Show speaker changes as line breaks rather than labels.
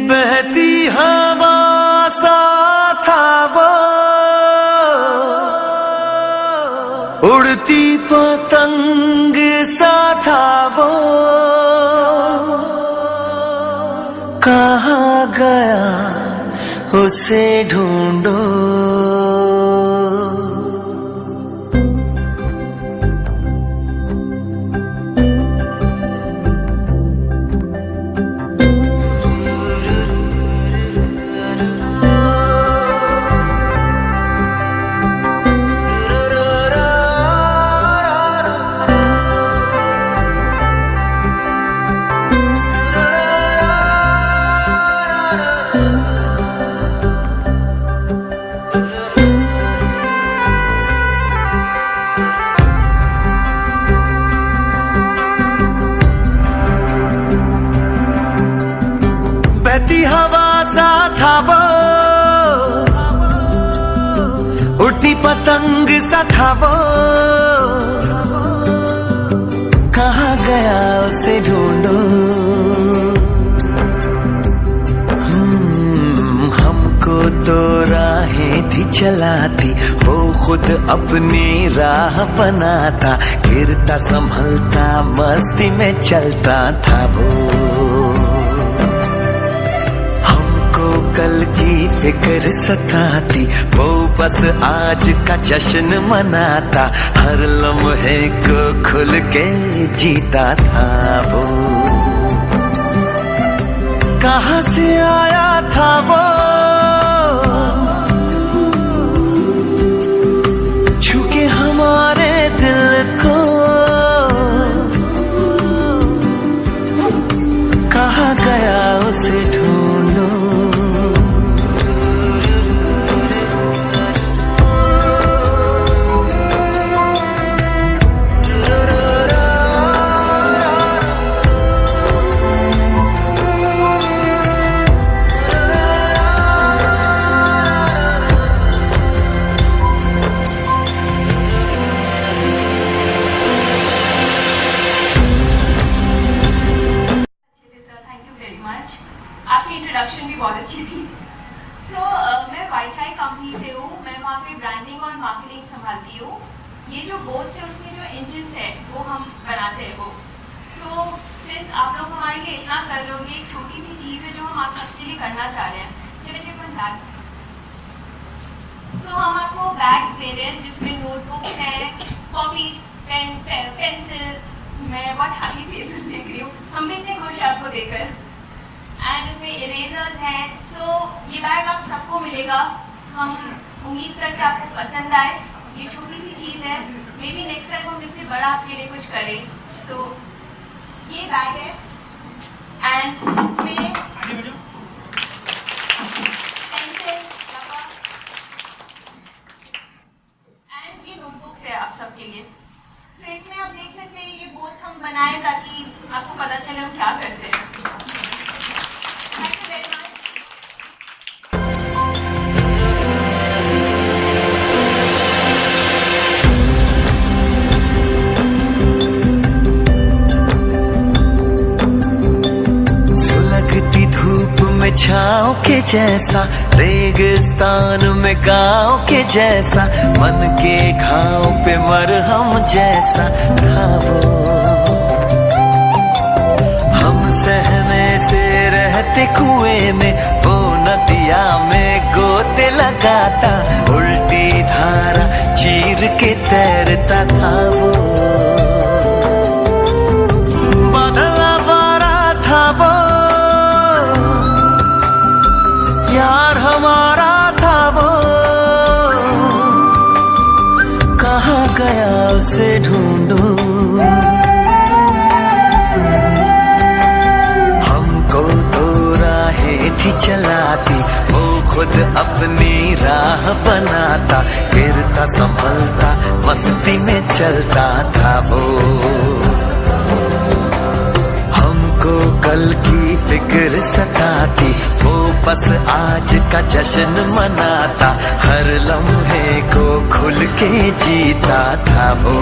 बहती हवा सा था वो, उड़ती पतंग सा था वो, कहाँ गया उसे ढूंढो। बहती हवा सा था वो, उड़ती पतंग सा था वो, कहाँ गया उसे ढूंढो। हमको तो राहें थी चलाती, वो खुद अपनी राह बनाता, गिरता संभलता मस्ती में चलता था वो। कल की फिक्र सताती, वो बस आज का जश्न मनाता, हर लम्हे को खुल के जीता था वो। कहाँ से आया था वो, छू के हमारे दिल को, कहाँ गया उसे ढूंढो।
आपकी इंट्रोडक्शन भी बहुत अच्छी थी। मैं वाईचाई कंपनी से हूँ, मैं वहाँ पे ब्रांडिंग और मार्केटिंग संभालती हूँ। ये जो बोट्स है उसमें जो इंजन्स है वो हम बनाते हैं वो। सिंस आप लोग हमारे लिए इतना कर रहे हो, ये एक छोटी सी चीज़ है जो हम आप सबके लिए करना चाह रहे हैं। हम आपको बैग्स दे रहे हैं जिसमें नोटबुक्स हैं, कॉपीज, पेंसिल। मैं बहुत हैप्पी फेसेस देख रही हूँ, हम भी इतने खुश हैं आपको देखकर। एंड इसमें इरेजर्स हैं। ये बैग आप सबको मिलेगा। हम उम्मीद करते आपको पसंद आए। ये छोटी सी चीज़ है, मे बी नेक्स्ट टाइम हम इससे बड़ा आपके लिए कुछ करें। ये बैग है एंड इसमें पेंसिल, रबर एंड ये नोटबुक्स है आप सबके लिए। इसमें आप देख सकते हैं ये बोट्स हम बनाए ताकि आपको पता चले हम क्या करते हैं।
छाँव के जैसा, रेगिस्तान में गाँव के जैसा, मन के घाव पे मरहम जैसा था वो। हम सहने से रहते कुएं में, वो नदिया में गोते लगाता, उल्टी धारा चीर के तैरता था वो। बदला बारा था वो, यार हमारा था वो, कहाँ गया उसे ढूंढो। हमको तो राहें थी चलाती, वो खुद अपनी राह बनाता, गिरता संभलता मस्ती में चलता था वो। हमको कल की फिक्र सताती, वो बस आज का जश्न मनाता, हर लम्हे को खुल के जीता था वो।